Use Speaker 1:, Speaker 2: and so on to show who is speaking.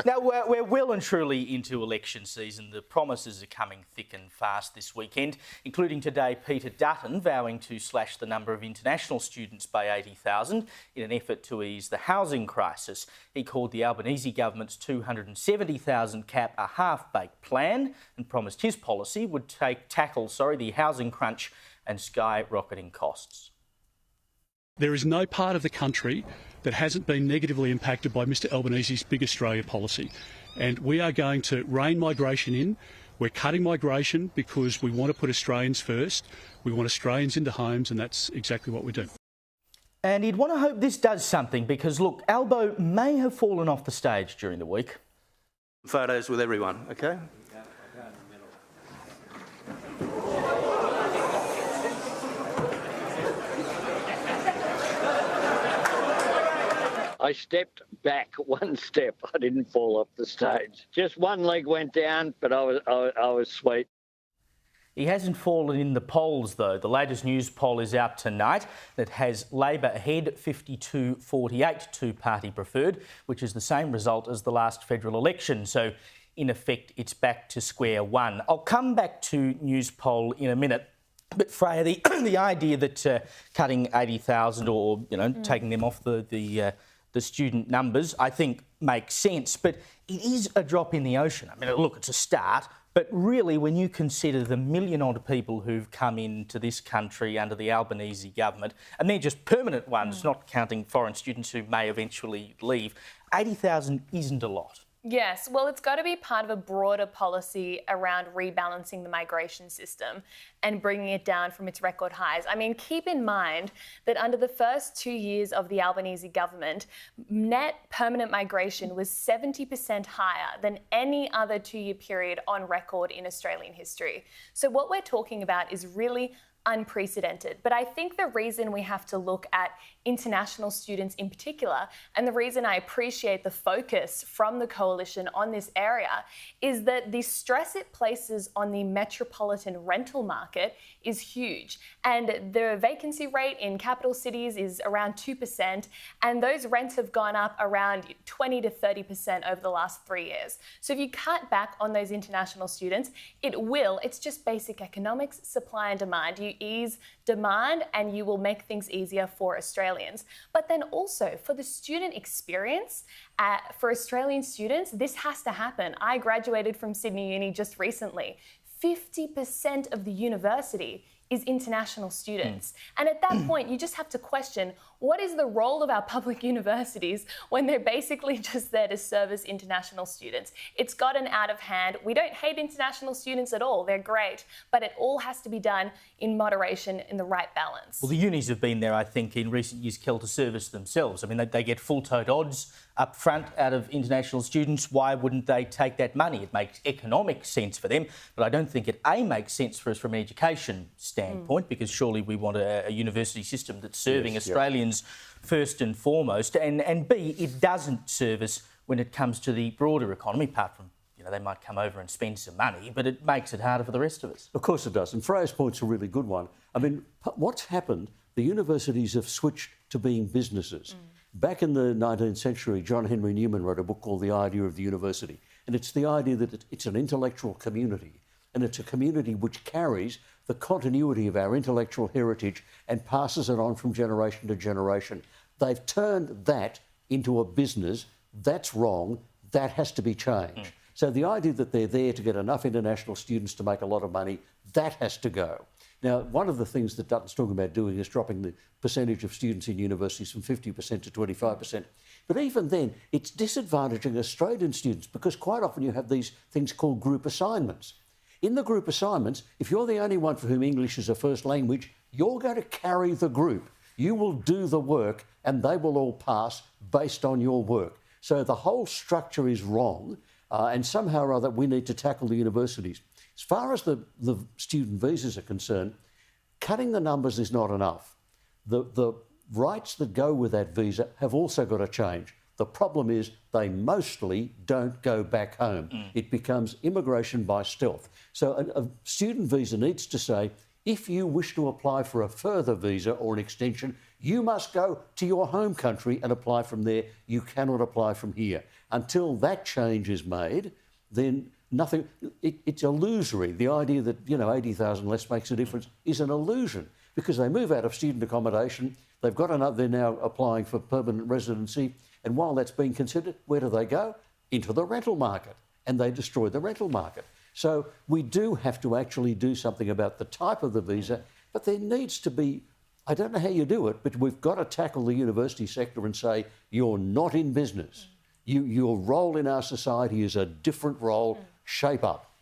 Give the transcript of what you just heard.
Speaker 1: Now, we're well and truly into election season. The promises are coming thick and fast this weekend, including today Peter Dutton vowing to slash the number of international students by 80,000 in an effort to ease the housing crisis. He called the Albanese government's 270,000 cap a half-baked plan and promised his policy would tackle the housing crunch and skyrocketing costs.
Speaker 2: There is no part of the country that hasn't been negatively impacted by Mr Albanese's Big Australia policy. And we are going to rein migration in. We're cutting migration because we want to put Australians first. We want Australians into homes, and that's exactly what we do.
Speaker 1: And you'd want to hope this does something because, look, Albo may have fallen off the stage during the week.
Speaker 3: Photos with everyone, OK?
Speaker 4: I stepped back one step. I didn't fall off the stage. Just one leg went down, but I was sweet.
Speaker 1: He hasn't fallen in the polls, though. The latest news poll is out tonight that has Labor ahead 52-48 two-party preferred, which is the same result as the last federal election. So, in effect, it's back to square one. I'll come back to news poll in a minute. But Freya, the idea that cutting 80,000 or taking them off the student numbers, I think makes sense, but it is a drop in the ocean. I mean, look, it's a start, but really when you consider the million-odd people who've come into this country under the Albanese government, and they're just permanent ones, not counting foreign students who may eventually leave, 80,000 isn't a lot.
Speaker 5: Yes, well, it's got to be part of a broader policy around rebalancing the migration system and bringing it down from its record highs. I mean, keep in mind that under the first 2 years of the Albanese government, net permanent migration was 70% higher than any other 2-year period on record in Australian history. So what we're talking about is really unprecedented. But I think the reason we have to look at international students in particular, and the reason I appreciate the focus from the coalition on this area, is that the stress it places on the metropolitan rental market is huge. And the vacancy rate in capital cities is around 2%, and those rents have gone up around 20 to 30% over the last 3 years. So if you cut back on those international students, it's just basic economics, supply and demand. You ease demand and you will make things easier for Australians. But then also for the student experience, for Australian students, this has to happen. I graduated from Sydney Uni just recently. 50% of the university is international students. And at that point, you just have to question, what is the role of our public universities when they're basically just there to service international students? It's gotten out of hand. We don't hate international students at all. They're great. But it all has to be done in moderation, in the right balance.
Speaker 1: Well, the unis have been there, I think, in recent years, Kel, to service themselves. I mean, they get full-toed odds up front out of international students. Why wouldn't they take that money? It makes economic sense for them, but I don't think it makes sense for us from an education standpoint, because surely we want a university system that's serving Australians first and foremost, and B, it doesn't serve us when it comes to the broader economy, apart from they might come over and spend some money, but it makes it harder for the rest of us.
Speaker 6: Of course it does, and Freya's point's a really good one. I mean, what's happened, the universities have switched to being businesses. Back in the 19th century, John Henry Newman wrote a book called The Idea of the University, and it's the idea that it's an intellectual community, and it's a community which carries the continuity of our intellectual heritage and passes it on from generation to generation. They've turned that into a business. That's wrong. That has to be changed. So the idea that they're there to get enough international students to make a lot of money, that has to go. Now, one of the things that Dutton's talking about doing is dropping the percentage of students in universities from 50% to 25%. But even then, it's disadvantaging Australian students because quite often you have these things called group assignments. In the group assignments, if you're the only one for whom English is a first language, you're going to carry the group. You will do the work and they will all pass based on your work. So the whole structure is wrong, and somehow or other we need to tackle the universities. As far as the student visas are concerned, cutting the numbers is not enough. The rights that go with that visa have also got to change. The problem is they mostly don't go back home. It becomes immigration by stealth. So a student visa needs to say, if you wish to apply for a further visa or an extension, you must go to your home country and apply from there. You cannot apply from here. until that change is made, then nothing, it's illusory. The idea that, 80,000 less makes a difference is an illusion, because they move out of student accommodation, they've got another, they're now applying for permanent residency, and while that's being considered, where do they go? Into the rental market, and they destroy the rental market. So we do have to actually do something about the type of the visa, but there needs to be, I don't know how you do it, but we've got to tackle the university sector and say, you're not in business. Your role in our society is a different role. Shape up.